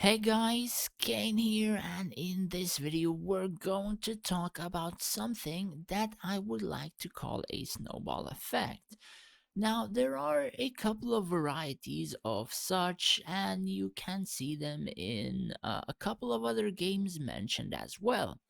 Hey guys, Kane here, and in this video we're going to talk about something that I would like to call a snowball effect. Now, there are a couple of varieties of such, and you can see them in a couple of other games mentioned as well.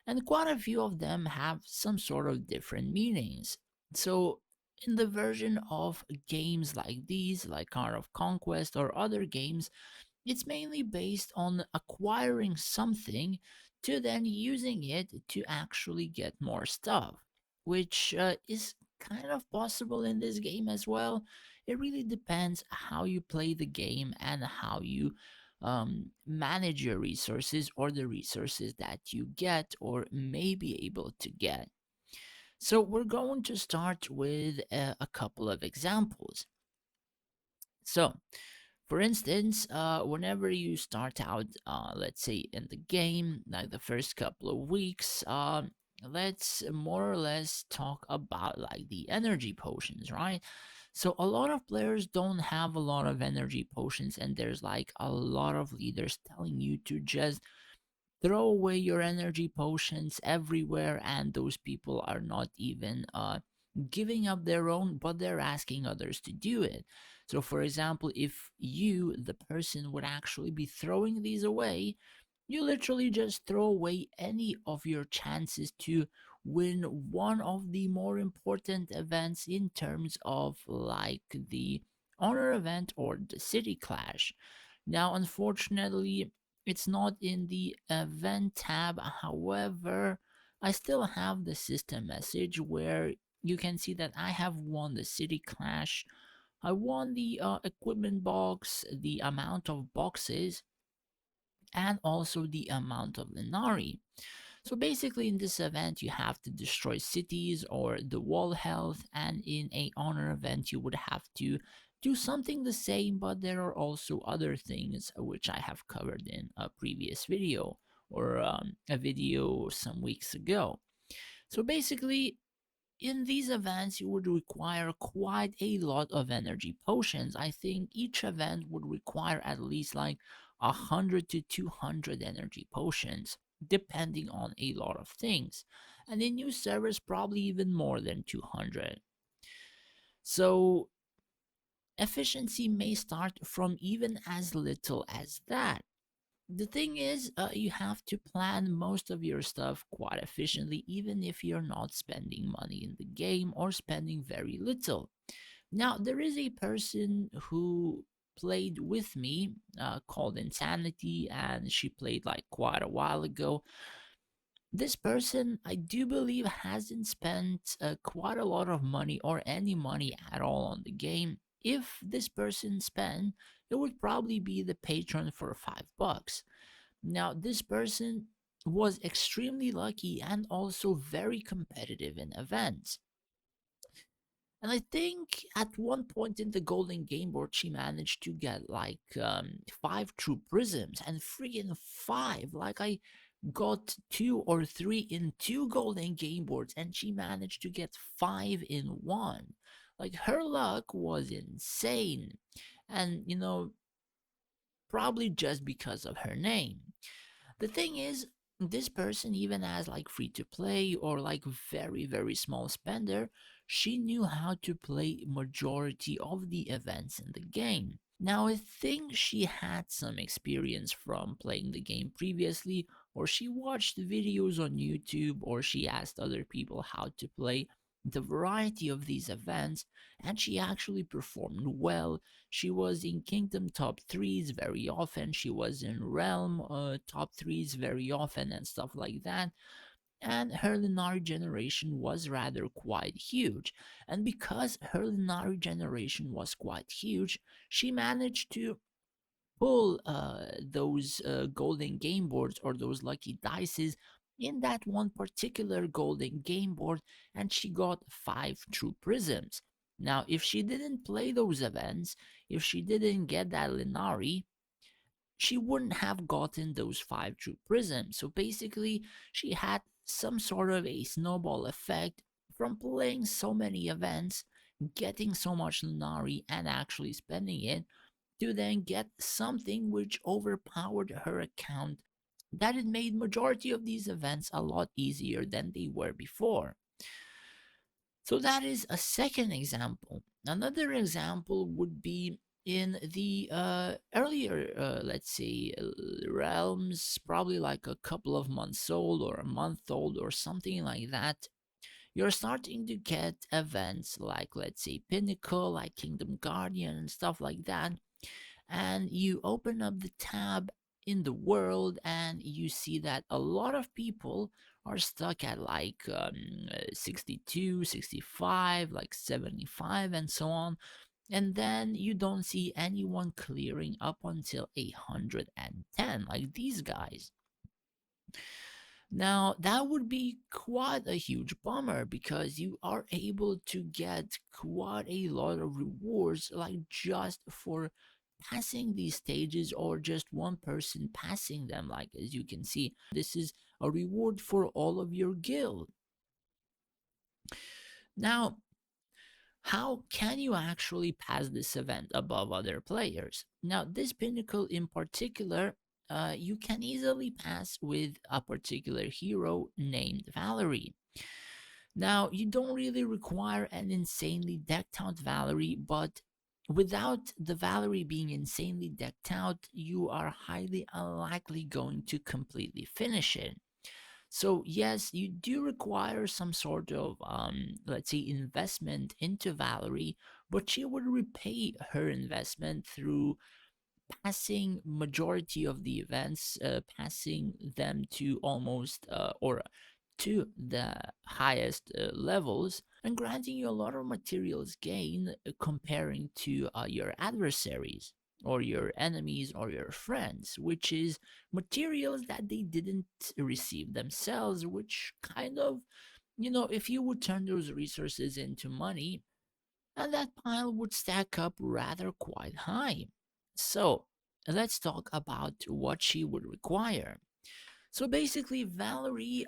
And quite a few of them have some sort of different meanings. So, in the version of games like these, like Art of Conquest or other games, it's mainly based on acquiring something to then using it to actually get more stuff, which is kind of possible in this game as well. It really depends how you play the game and how you manage your resources or the resources that you get or may be able to get. So, we're going to start with a couple of examples. So, for instance, whenever you start out, let's say in the game, like the first couple of weeks, let's more or less talk about like the energy potions, right? So a lot of players don't have a lot of energy potions, and there's like a lot of leaders telling you to just throw away your energy potions everywhere, and those people are not even giving up their own, but they're asking others to do it. So for example, if you, the person, would actually be throwing these away, you literally just throw away any of your chances to win one of the more important events in terms of like the honor event or the city clash. Now, unfortunately, it's not in the event tab. However, I still have the system message where you can see that I have won the city clash. I won the equipment box, the amount of boxes, and also the amount of Lenari. So basically, in this event, you have to destroy cities or the wall health, and in a honor event, you would have to do something the same, but there are also other things which I have covered in a previous video or a video some weeks ago. So basically, in these events, you would require quite a lot of energy potions. I think each event would require at least like 100 to 200 energy potions, depending on a lot of things. And in new servers, probably even more than 200. So, efficiency may start from even as little as that. The thing is, you have to plan most of your stuff quite efficiently, even if you're not spending money in the game or spending very little. Now, there is a person who played with me called Insanity, and she played like quite a while ago. This person, I do believe, hasn't spent quite a lot of money or any money at all on the game. If this person spent, it would probably be the patron for $5. Now, this person was extremely lucky and also very competitive in events. And I think at one point in the Golden Game Board, she managed to get like five true prisms and freaking five. Like, I got two or three in two Golden Game Boards, and she managed to get five in one. Like, her luck was insane. And, probably just because of her name. The thing is, this person even as like free to play or like very very small spender, she knew how to play majority of the events in the game. Now I think she had some experience from playing the game previously, or she watched videos on YouTube, or she asked other people how to play the variety of these events, and she actually performed well. She was in Kingdom top threes very often. She was in Realm top threes very often and stuff like that. And her Lunari generation was rather quite huge. And because her Lunari generation was quite huge, she managed to pull those golden game boards or those lucky dices in that one particular golden game board, and she got five true prisms. Now, if she didn't play those events, if she didn't get that Linari, she wouldn't have gotten those five true prisms. So basically, she had some sort of a snowball effect from playing so many events, getting so much Lunari, and actually spending it, to then get something which overpowered her account, that it made majority of these events a lot easier than they were before. So that is a second example. Another example would be in the earlier, let's say, realms, probably like a couple of months old or a month old or something like that. You're starting to get events like, let's say, Pinnacle, like Kingdom Guardian, and stuff like that. And you open up the tab in the world and you see that a lot of people are stuck at like 62, 65, like 75, and so on. And then you don't see anyone clearing up until 810, like these guys. Now, that would be quite a huge bummer because you are able to get quite a lot of rewards, like just for passing these stages or just one person passing them. Like, as you can see, this is a reward for all of your guild. Now, how can you actually pass this event above other players? Now, this pinnacle in particular, you can easily pass with a particular hero named Valerie. Now, you don't really require an insanely decked out Valerie, but without the Valerie being insanely decked out, you are highly unlikely going to completely finish it. So yes, you do require some sort of, let's say, investment into Valerie, but she would repay her investment through passing majority of the events, passing them to almost or to the highest levels, and granting you a lot of materials gain comparing to your adversaries or your enemies or your friends, which is materials that they didn't receive themselves, which kind of, if you would turn those resources into money, and that pile would stack up rather quite high. So, let's talk about what she would require. So basically, Valerie,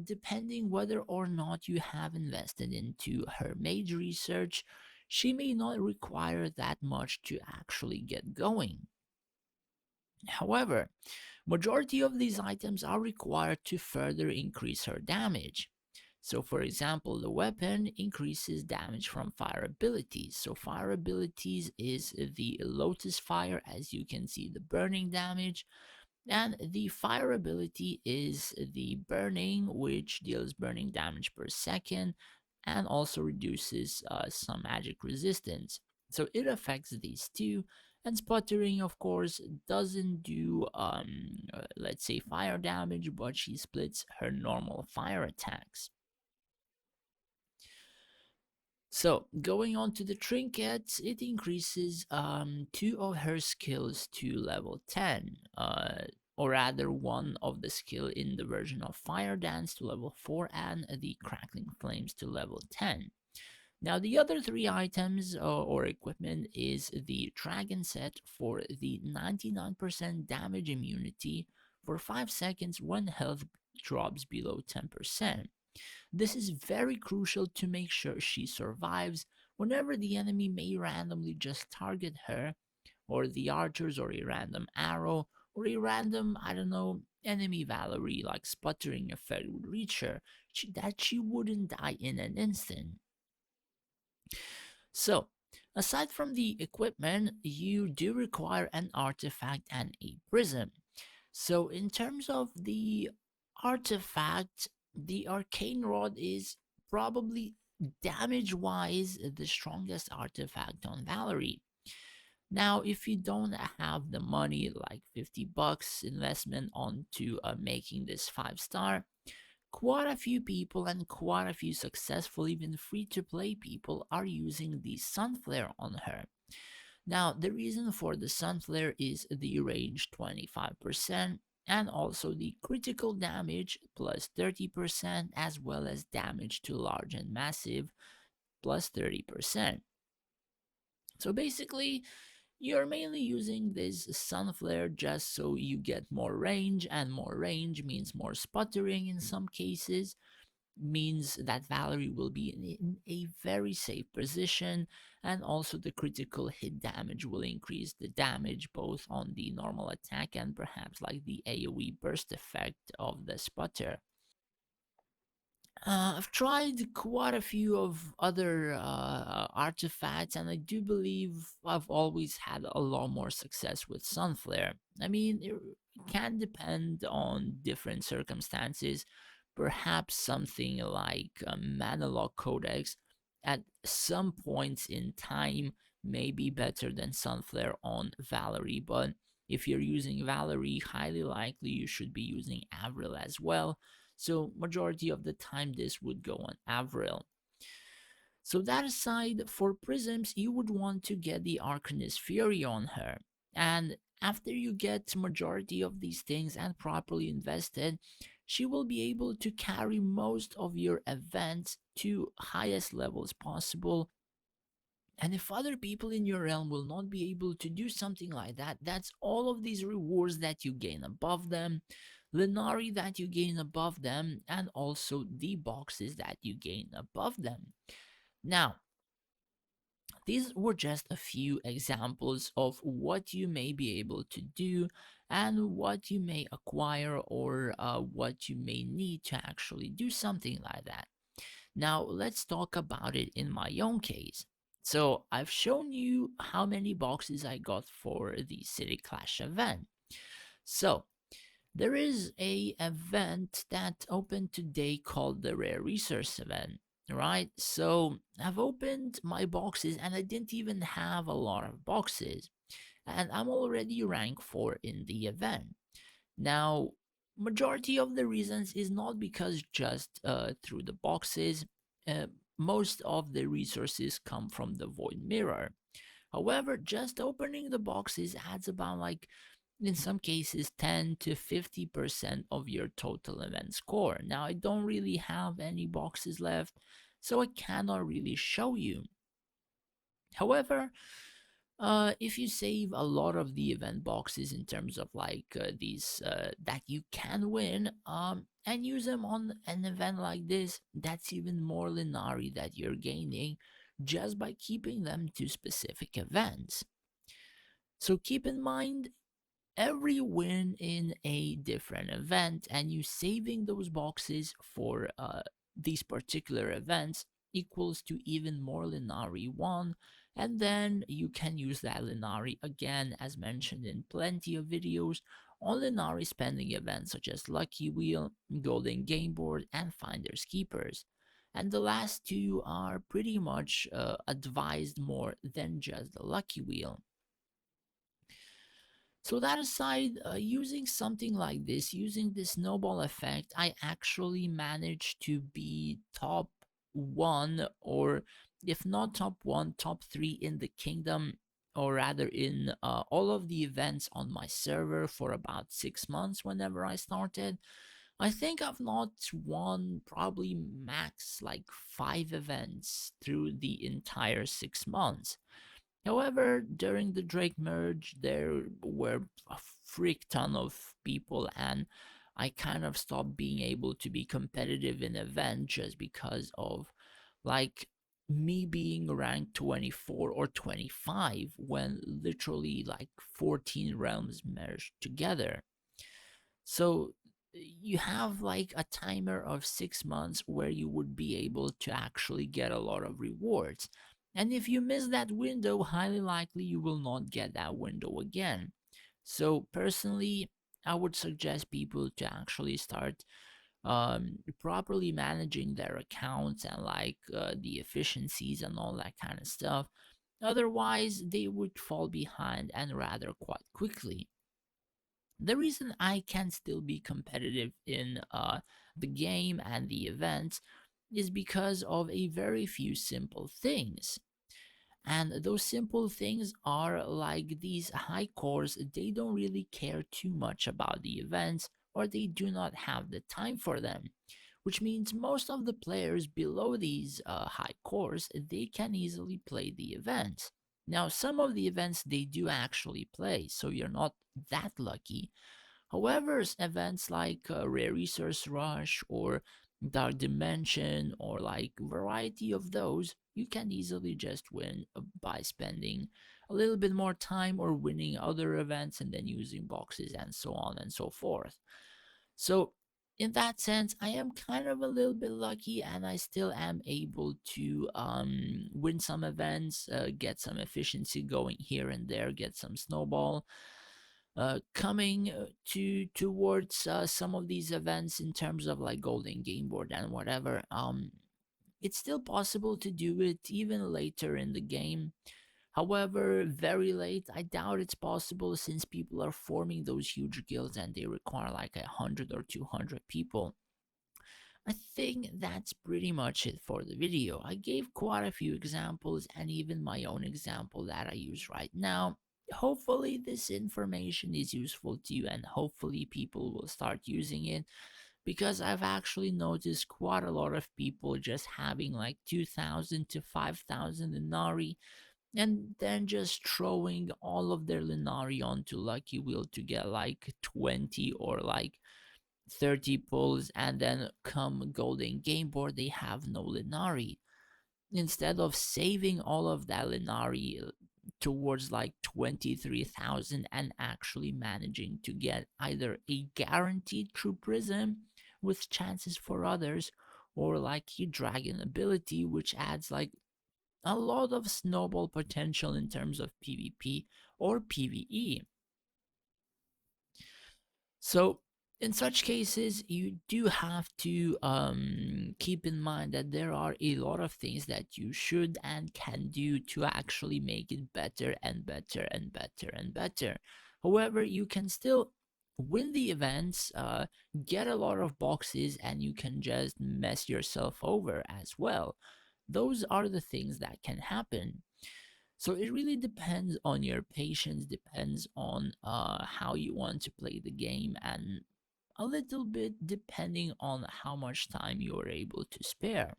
depending whether or not you have invested into her mage research, she may not require that much to actually get going. However, majority of these items are required to further increase her damage. So for example, the weapon increases damage from fire abilities. So fire abilities is the Lotus Fire, as you can see, the burning damage, and the fire ability is the burning, which deals burning damage per second and also reduces some magic resistance. So it affects these two. And sputtering, of course, doesn't do, let's say, fire damage, but she splits her normal fire attacks. So, going on to the trinkets, it increases two of her skills to level 10, or rather one of the skill in the version of Fire Dance to level 4 and the Crackling Flames to level 10. Now, the other three items or equipment is the Dragon Set for the 99% damage immunity for 5 seconds when health drops below 10%. This is very crucial to make sure she survives whenever the enemy may randomly just target her, or the archers, or a random arrow, or a random, I don't know, enemy Valerie like sputtering effect would reach her, that she wouldn't die in an instant. So, aside from the equipment, you do require an artifact and a prism. So, in terms of the artifact, the arcane rod is probably damage wise the strongest artifact on Valerie. Now, if you don't have the money, like $50 investment onto making this 5-star, quite a few people and quite a few successful, even free to play people are using the Sunflare on her. Now, the reason for the Sunflare is the range 25% and also the critical damage plus 30%, as well as damage to large and massive plus 30%. So basically, you're mainly using this Sunflare just so you get more range, and more range means more sputtering in some cases, means that Valerie will be in a very safe position, and also the critical hit damage will increase the damage both on the normal attack and perhaps like the AoE burst effect of the sputter. I've tried quite a few of other artifacts, and I do believe I've always had a lot more success with Sunflare. I mean, it can depend on different circumstances. Perhaps something like a Manalog Codex at some points in time may be better than Sunflare on Valerie, but if you're using Valerie, highly likely you should be using Avril as well, so majority of the time this would go on Avril. So that aside, for Prisms, you would want to get the Arcanist Fury on her. And after you get majority of these things and properly invested, she will be able to carry most of your events to highest levels possible. And if other people in your realm will not be able to do something like that, that's all of these rewards that you gain above them, Linari that you gain above them, and also the boxes that you gain above them. Now, these were just a few examples of what you may be able to do and what you may acquire or what you may need to actually do something like that. Now, let's talk about it in my own case. So, I've shown you how many boxes I got for the City Clash event. So, there is a event that opened today called the Rare Resource event, right? So, I've opened my boxes and I didn't even have a lot of boxes, and I'm already rank 4 in the event. Now, majority of the reasons is not because just through the boxes. Uh, Most of the resources come from the Void Mirror. However, just opening the boxes adds about like in some cases 10 to 50% of your total event score. Now, I don't really have any boxes left, so I cannot really show you. However, if you save a lot of the event boxes in terms of like these that you can win, and use them on an event like this, that's even more Linari that you're gaining just by keeping them to specific events. So keep in mind every win in a different event and you saving those boxes for these particular events equals to even more Linari 1, and then you can use that Linari again as mentioned in plenty of videos on Linari spending events such as Lucky Wheel, Golden Game Board, and Finders Keepers. And the last two are pretty much advised more than just the Lucky Wheel. So that aside, using something like this, using the snowball effect, I actually managed to be top 1, or if not top 1, top 3 in the kingdom, or rather in all of the events on my server for about 6 months whenever I started. I think I've not won probably max like 5 events through the entire 6 months. However, during the Drake merge, there were a freak ton of people, and I kind of stopped being able to be competitive in event just because of like me being ranked 24 or 25 when literally like 14 realms merged together. So you have like a timer of 6 months where you would be able to actually get a lot of rewards. And if you miss that window, highly likely you will not get that window again. So personally, I would suggest people to actually start properly managing their accounts and like the efficiencies and all that kind of stuff. Otherwise, they would fall behind and rather quite quickly. The reason I can still be competitive in the game and the events is because of a very few simple things. And those simple things are like these high cores, they don't really care too much about the events or they do not have the time for them. Which means most of the players below these high cores, they can easily play the events. Now, some of the events they do actually play, so you're not that lucky. However, events like Rare Resource Rush or Dark Dimension, or like variety of those, you can easily just win by spending a little bit more time or winning other events and then using boxes and so on and so forth. So, in that sense, I am kind of a little bit lucky, and I still am able to win some events, get some efficiency going here and there, get some snowball coming to towards some of these events in terms of like golden game board and whatever. It's still possible to do it even later in the game. However, very late, I doubt it's possible since people are forming those huge guilds and they require like 100 or 200 people. I think that's pretty much it for the video. I gave quite a few examples and even my own example that I use right now. Hopefully this information is useful to you and hopefully people will start using it, because I've actually noticed quite a lot of people just having like 2,000 to 5,000 Inari and then just throwing all of their Linari onto Lucky Wheel to get like 20 or like 30 pulls, and then come Golden Game Board, they have no Linari. Instead of saving all of that Linari towards like 23,000 and actually managing to get either a guaranteed True Prism with chances for others, or like a Dragon ability, which adds like a lot of snowball potential in terms of PvP or PvE. So, in such cases, you do have to keep in mind that there are a lot of things that you should and can do to actually make it better and better and better and better. However, you can still win the events, get a lot of boxes, and you can just mess yourself over as well. Those are the things that can happen. So it really depends on your patience, depends on how you want to play the game, and a little bit depending on how much time you're able to spare.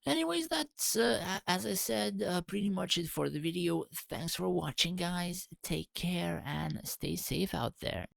Anyways, that's, as I said, pretty much it for the video. Thanks for watching, guys. Take care and stay safe out there.